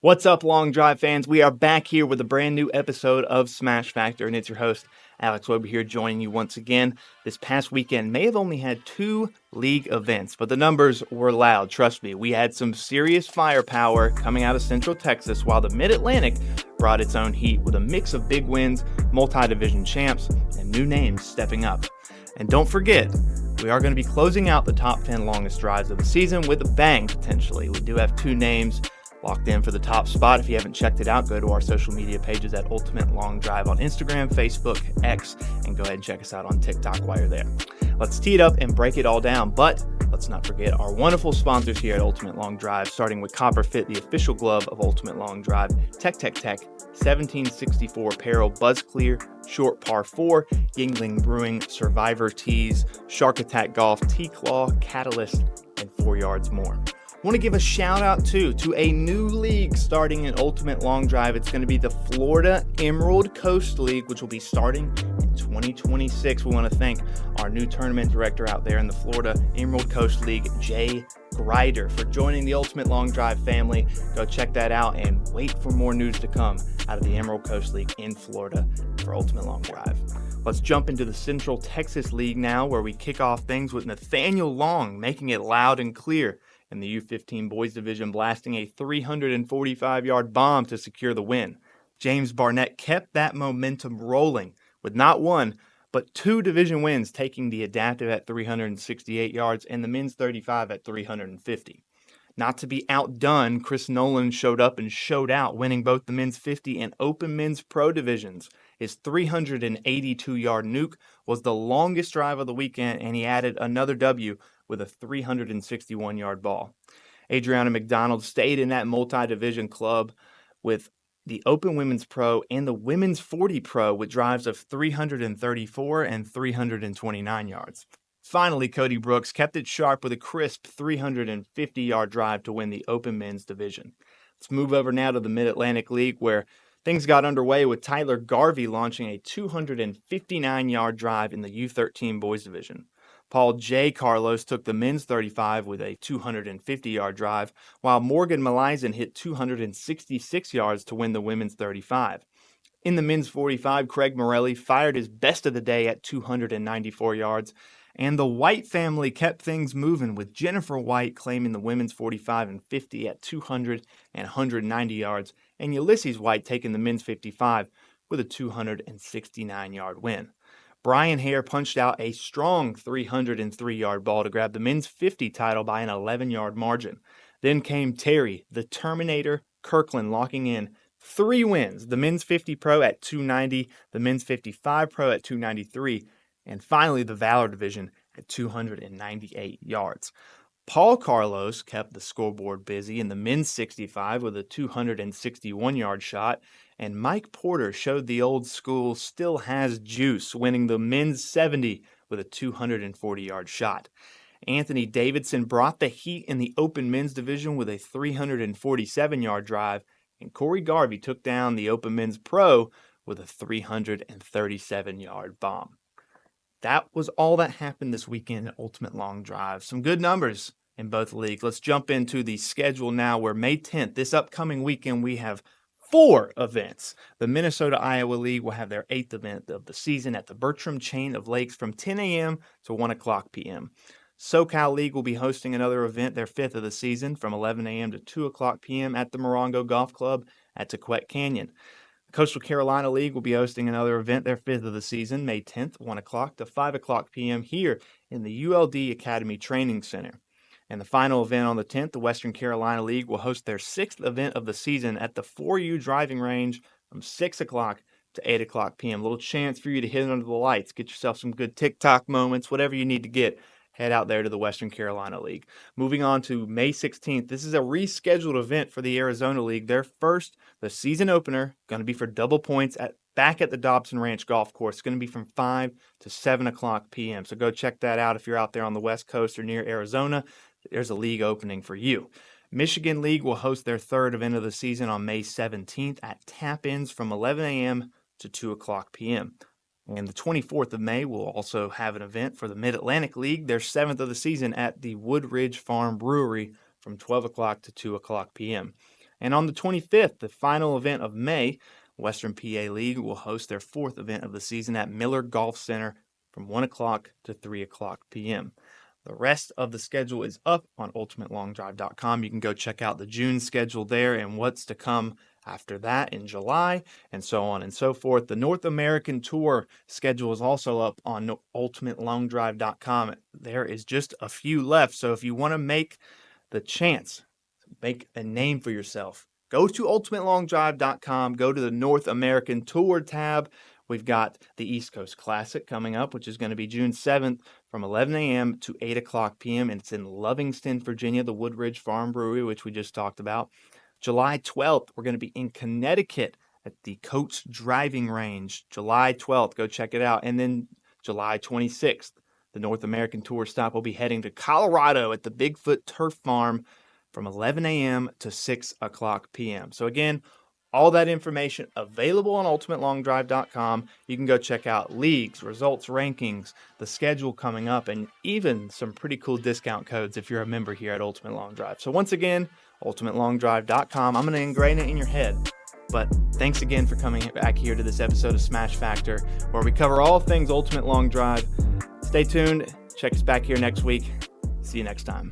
What's up, Long Drive fans? We are back here with a brand new episode of Smash Factor, and it's your host, Alex Weber, here joining you once again. This past weekend may have only had 2 league events, but the numbers were loud, trust me. We had some serious firepower coming out of Central Texas, while the Mid-Atlantic brought its own heat with a mix of big wins, multi-division champs, and new names stepping up. And don't forget, we are going to be closing out the top 10 longest drives of the season with a bang, potentially. We do have 2 names locked in for the top spot. If you haven't checked it out, go to our social media pages at Ultimate Long Drive on Instagram, Facebook, X, and go ahead and check us out on TikTok while you're there. Let's tee it up and break it all down, but let's not forget our wonderful sponsors here at Ultimate Long Drive, starting with Copper Fit, the official glove of Ultimate Long Drive, Tech, 1764 Apparel, Buzz Clear, Short Par 4, Yingling Brewing, Survivor Tees, Shark Attack Golf, T-Claw, Catalyst, and 4 Yards More. Want to give a shout out to a new league starting in Ultimate Long Drive. It's going to be the Florida Emerald Coast League, which will be starting in 2026. We want to thank our new tournament director out there in the Florida Emerald Coast League, Jay Grider, for joining the Ultimate Long Drive family. Go check that out and wait for more news to come out of the Emerald Coast League in Florida for Ultimate Long Drive. Let's jump into the Central Texas League now, where we kick off things with Nathaniel Long making it loud and clear in the U15 boys division, blasting a 345-yard bomb to secure the win. James Barnett kept that momentum rolling with not one, but 2 division wins, taking the adaptive at 368 yards and the men's 35 at 350. Not to be outdone, Chris Nolan showed up and showed out, winning both the men's 50 and open men's pro divisions. His 382-yard nuke was the longest drive of the weekend, and he added another W with a 361-yard ball. Adriana McDonald stayed in that multi-division club with the Open Women's Pro and the Women's 40 Pro with drives of 334 and 329 yards. Finally, Cody Brooks kept it sharp with a crisp 350-yard drive to win the Open Men's Division. Let's move over now to the Mid-Atlantic League, where things got underway with Tyler Garvey launching a 259-yard drive in the U13 Boys Division. Paul J. Carlos took the men's 35 with a 250-yard drive, while Morgan Malisen hit 266 yards to win the women's 35. In the men's 45, Craig Morelli fired his best of the day at 294 yards, and the White family kept things moving, with Jennifer White claiming the women's 45 and 50 at 200 and 190 yards, and Ulysses White taking the men's 55 with a 269-yard win. Brian Hare punched out a strong 303-yard ball to grab the men's 50 title by an 11-yard margin. Then came Terry, the Terminator Kirkland, locking in 3 wins, the men's 50 pro at 290, the men's 55 pro at 293, and finally the Valor division at 298 yards. Paul Carlos kept the scoreboard busy in the men's 65 with a 261-yard shot, and Mike Porter showed the old school still has juice, winning the men's 70 with a 240-yard shot. Anthony Davidson brought the heat in the open men's division with a 347-yard drive, and Corey Garvey took down the open men's pro with a 337-yard bomb. That was all that happened this weekend at Ultimate Long Drive. Some good numbers in both leagues. Let's jump into the schedule now, where May 10th, this upcoming weekend, we have 4 events. The Minnesota-Iowa League will have their 8th event of the season at the Bertram Chain of Lakes from 10 a.m. to 1 o'clock p.m. SoCal League will be hosting another event, their 5th of the season, from 11 a.m. to 2 o'clock p.m. at the Morongo Golf Club at Tequette Canyon. Coastal Carolina League will be hosting another event, their 5th of the season, May 10th, 1 o'clock to 5 o'clock p.m. here in the ULD Academy Training Center. And the final event on the 10th, the Western Carolina League will host their 6th event of the season at the 4U driving range from 6 o'clock to 8 o'clock p.m. A little chance for you to hit under the lights, get yourself some good TikTok moments, whatever you need to get. Head out there to the Western Carolina League. Moving on to May 16th, this is a rescheduled event for the Arizona League. Their first, the season opener, going to be for double points back at the Dobson Ranch Golf Course. It's going to be from 5 to 7 o'clock p.m. So go check that out if you're out there on the West Coast or near Arizona. There's a league opening for you. Michigan League will host their 3rd event of the season on May 17th at Tap-Ins from 11 a.m. to 2 o'clock p.m. And the 24th of May will also have an event for the Mid-Atlantic League, their 7th of the season at the Woodridge Farm Brewery from 12 o'clock to 2 o'clock p.m. And on the 25th, the final event of May, Western PA League will host their 4th event of the season at Miller Golf Center from 1 o'clock to 3 o'clock p.m. The rest of the schedule is up on ultimatelongdrive.com. You can go check out the June schedule there and what's to come after that in July, and so on and so forth. The North American Tour schedule is also up on ultimatelongdrive.com. There is just a few left, so if you want to make the chance, make a name for yourself, go to ultimatelongdrive.com, go to the North American Tour tab. We've got the East Coast Classic coming up, which is going to be June 7th from 11 a.m. to 8 o'clock p.m., and it's in Livingston, Virginia, the Woodridge Farm Brewery, which we just talked about. July 12th, we're going to be in Connecticut at the Coates Driving Range. July 12th, go check it out. And then July 26th, the North American Tour stop will be heading to Colorado at the Bigfoot Turf Farm from 11 a.m. to 6 o'clock p.m. So again, all that information available on ultimatelongdrive.com. You can go check out leagues, results, rankings, the schedule coming up, and even some pretty cool discount codes if you're a member here at Ultimate Long Drive. So once again, ultimatelongdrive.com. I'm going to ingrain it in your head. But thanks again for coming back here to this episode of Smash Factor, where we cover all things Ultimate Long Drive. Stay tuned. Check us back here next week. See you next time.